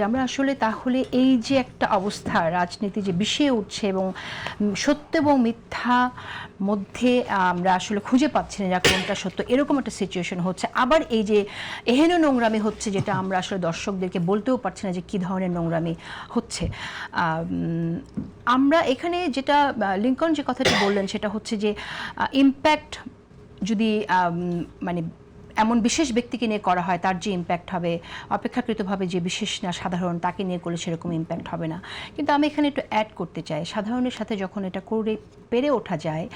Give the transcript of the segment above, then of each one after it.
আমরা আসলে তাহলে এই যে একটা অবস্থা রাজনীতি যে বিষয়ে উঠছে এবং সত্য এবং মিথ্যা মধ্যে আমরা আসলে খুঁজে পাচ্ছি না যে কোনটা সত্য, এরকম একটা সিচুয়েশন হচ্ছে। আবার এই যে এহেন নোংরামি হচ্ছে, যেটা আমরা আসলে দর্শকদেরকে বলতেও পারছি না যে কী ধরনের নোংরামি হচ্ছে। আমরা এখানে যেটা লিঙ্কন যে কথাটি বললেন সেটা হচ্ছে যে ইম্প্যাক্ট যদি মানে এমন বিশেষ ব্যক্তিকে নিয়ে করা হয় তার যে ইম্প্যাক্ট হবে, অপেক্ষাকৃতভাবে যে বিশেষ না সাধারণ তাকে নিয়ে করলে সেরকম ইম্প্যাক্ট হবে না। কিন্তু আমি এখানে একটু অ্যাড করতে চাই, সাধারণের সাথে যখন এটা করে পেরে ওঠা যায়,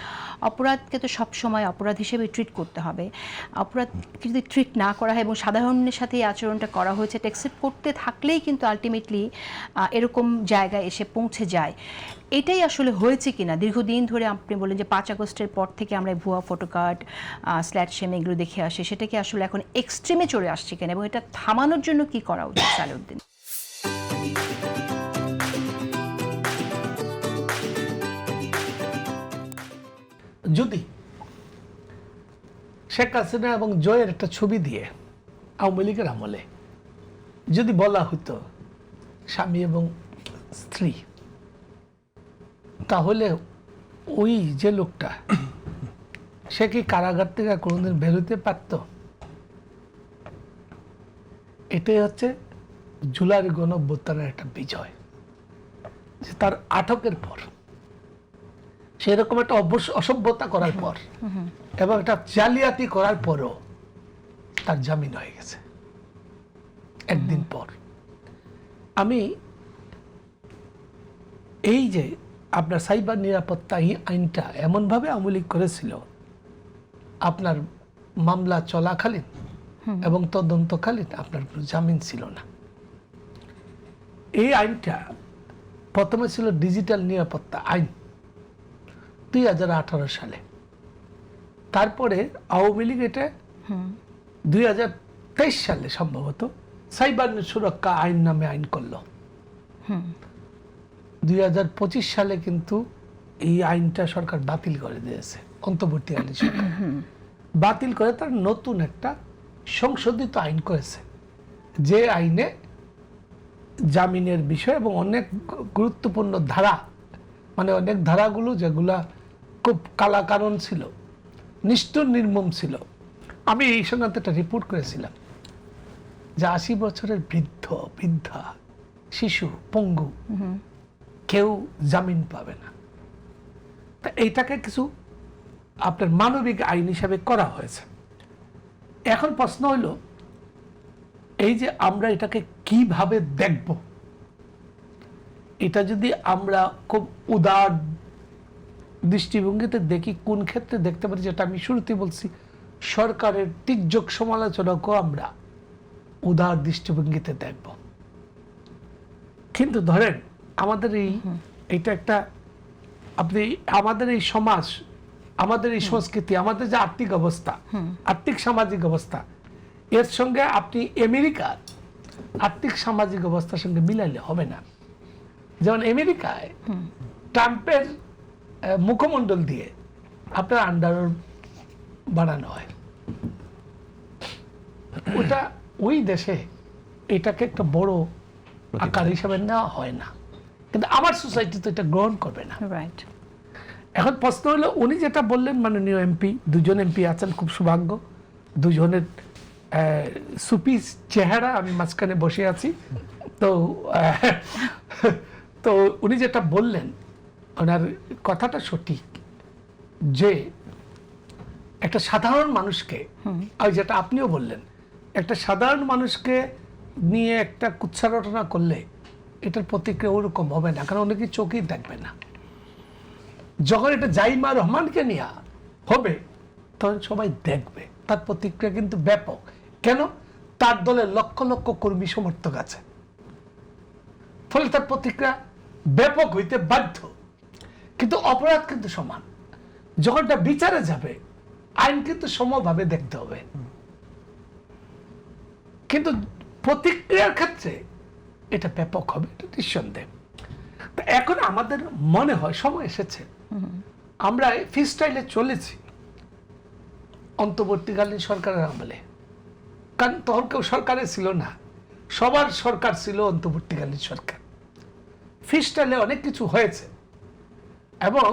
অপরাধকে তো সবসময় অপরাধ হিসেবে ট্রিট করতে হবে। অপরাধকে যদি ট্রিট না করা হয় এবং সাধারণের সাথে এই আচরণটা করা হয়েছে, এটা অ্যাকসেপ্ট করতে থাকলেই কিন্তু আলটিমেটলি এরকম জায়গায় এসে পৌঁছে যায়। এটাই আসলে হয়েছে কিনা দীর্ঘদিন ধরে। আপনি বলেন যে 5 আগস্টের পর থেকে আমরা ভুয়া ফটোকার্ড, স্ল্যাট শেম এগুলো দেখে আসি, সেটাকে আসলে এখন এক্সট্রিমে চলে আসছে কেন এবং এটা থামানোর জন্য কি করা উচিত সালেউদ্দিন? যদি শেখ হাসিনা এবং জয়ের একটা ছবি দিয়ে আওয়ামী লীগের আমলে যদি বলা হতো স্বামী এবং স্ত্রী, তাহলে ওই যে লোকটা সে কি কারাগার থেকে কোনোদিন বেরোতে পারত? এটাই হচ্ছে জুলাই গণঅভ্যুত্থানের একটা বিজয়, যে তার আটকের পর, সেরকম একটা অসভ্যতা করার পর এবং একটা জালিয়াতি করার পরও তার জামিন হয়ে গেছে একদিন পর। আমি এই যে আপনার সাইবার নিরাপত্তা আইনটা এমনভাবে আওয়ামী লীগ করেছিল, আপনার মামলা চলাকালীন এবং তদন্তকালীন আপনার কোনো জামিন ছিল না। এই আইনটা প্রথমে ছিল ডিজিটাল নিরাপত্তা আইন 2018 সালে, তারপরে আওয়ামী লীগ এটা 2023 সালে সম্ভবত সাইবার সুরক্ষা আইন নামে আইন করলো। 2025 সালে কিন্তু এই আইনটা সরকার বাতিল করে দিয়েছে, অন্তর্বর্তীকালীন সরকার বাতিল করে তার নতুন একটা সংশোধিত আইন করেছে, যে আইনে জামিনের বিষয় এবং অনেক গুরুত্বপূর্ণ ধারা, মানে অনেক ধারাগুলো যেগুলা খুব কালাকানুন ছিল, নিষ্ঠুর নির্মম ছিল। আমি এই সংক্রান্ত একটা রিপোর্ট করেছিলাম যে 80 বছরের বৃদ্ধা, শিশু, পঙ্গু কেউ জামিন পাবে না। তা এইটাকে কিছু আপনার মানবিক আইন হিসাবে করা হয়েছে। এখন প্রশ্ন হইল, এই যে আমরা এটাকে কিভাবে দেখব? এটা যদি আমরা খুব উদার দৃষ্টিভঙ্গিতে দেখি, কোন ক্ষেত্রে দেখতে পারি, যেটা আমি শুরুতে বলছি, সরকারের তীর্যক সমালোচনাকেও আমরা উদার দৃষ্টিভঙ্গিতে দেখব। কিন্তু ধরেন আমাদের এইটা একটা, আপনি আমাদের এই সমাজ, আমাদের এই সংস্কৃতি, আমাদের যে আর্থিক অবস্থা, আর্থিক সামাজিক অবস্থা, এর সঙ্গে আপনি আমেরিকার আর্থিক সামাজিক অবস্থার সঙ্গে মিলাইলে হবে না। যেমন আমেরিকায় ট্রাম্পের মুখমণ্ডল দিয়ে আপনার আন্ডার বানানো হয়, ওটা ওই দেশে এটাকে একটা বড় আকার হিসাবে নেওয়া হয় না, কিন্তু আমার সোসাইটি তো এটা গ্রহণ করবে না। রাইট। এখন প্রশ্ন হলো, উনি যেটা বললেন, মাননীয় এমপি, 2জন এমপি আছেন, খুব সৌভাগ্য, 2জনের সুপি চেহারা, আমি মাঝখানে বসে আছি। তো তো উনি যেটা বললেন, ওনার কথাটা সঠিক, যে একটা সাধারণ মানুষকে, আর যেটা আপনিও বললেন, একটা সাধারণ মানুষকে নিয়ে একটা কুৎসা ঘটনা করলে এটার প্রতিক্রিয়া ওরকম হবে না, কারণ অনেকে চোখেই দেখবে না। যখন এটা জাইমা রহমানকে নিয়ে হবে, তখন সবাই দেখবে, তার প্রতিক্রিয়া কিন্তু ব্যাপক। কেন? তার দলের লক্ষ লক্ষ কর্মী সমর্থক আছে, ফলে তার প্রতিক্রিয়া ব্যাপক হইতে বাধ্য। কিন্তু অপরাধ কিন্তু সমান, যখন এটা বিচারে যাবে, আইন কিন্তু সমভাবে দেখতে হবে। কিন্তু প্রতিক্রিয়ার ক্ষেত্রে এটা ব্যাপক হবে, এটা নিঃসন্দেহ। এখন আমাদের মনে হয় সময় এসেছে, আমরা ফ্রি স্টাইলে চলেছি অন্তর্বর্তীকালীন সরকারের আমলে, কারণ তখন কেউ সরকারে ছিল না, সবার সরকার ছিল অন্তর্বর্তীকালীন সরকার। ফিস্টাইলে অনেক কিছু হয়েছে এবং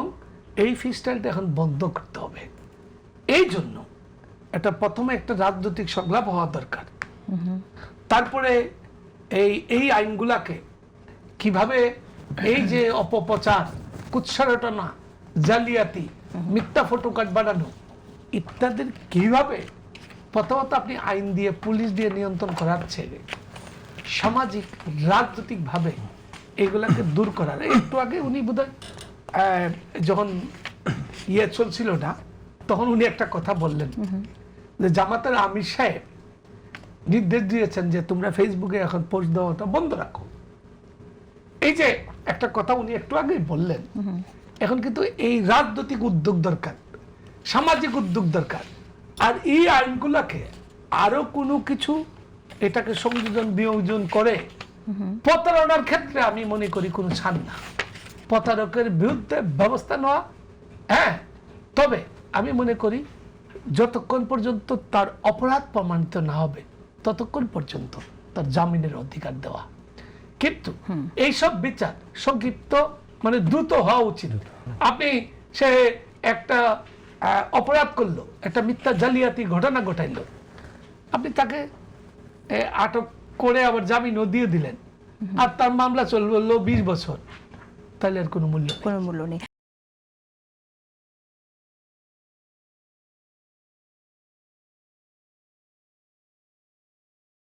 এই ফিস্টাইলটা এখন বন্ধ করতে হবে। এই জন্য এটা প্রথমে একটা রাজনৈতিক সংলাপ হওয়া দরকার। তারপরে এই আইনগুলাকে কিভাবে এই যে অপপ্রচার, কুৎসারটনা, জালিয়াতি, মিথ্যা ফটো কার্ড বানানো ইত্যাদির কিভাবে প্রথমত আপনি আইন দিয়ে পুলিশ দিয়ে নিয়ন্ত্রণ করার ছেড়ে সামাজিক রাজনৈতিক ভাবে এগুলাকে দূর করার। একটু আগে উনি বোধহয় যখন চলছিল না তখন উনি একটা কথা বললেন যে জামাতের আমির সাহেব নির্দেশ দিয়েছেন যে তোমরা ফেসবুকে এখন পোস্ট দেওয়াটা বন্ধ রাখো। এই যে একটা কথা উনি একটু আগেই বললেন, এখন কিন্তু এই রাজনৈতিক উদ্যোগ দরকার, সামাজিক উদ্যোগ দরকার। আর এই আইনগুলোকে আরো কোনো কিছু এটাকে সংযোজন বিয়োজন করে প্রতারণার ক্ষেত্রে আমি মনে করি কোনো ছাড় না, প্রতারকের বিরুদ্ধে ব্যবস্থা নেওয়া। হ্যাঁ, তবে আমি মনে করি যতক্ষণ পর্যন্ত তার অপরাধ প্রমাণিত না হবে ততক্ষণ পর্যন্ত তার জামিনের অধিকার দেওয়া। কিন্তু এইসব বিচার সংক্ষিপ্ত মানে দ্রুত হওয়া উচিত। আপনি সে একটা অপরাধ করলো, একটা মিথ্যা জালিয়াতি ঘটনা ঘটাইলো, আপনি তাকে আটক করে আবার জামিনও দিয়ে দিলেন আর তার মামলা চললো 20 বছর, তাহলে আর কোনো মূল্য নেই। কোনো মূল্য নেই।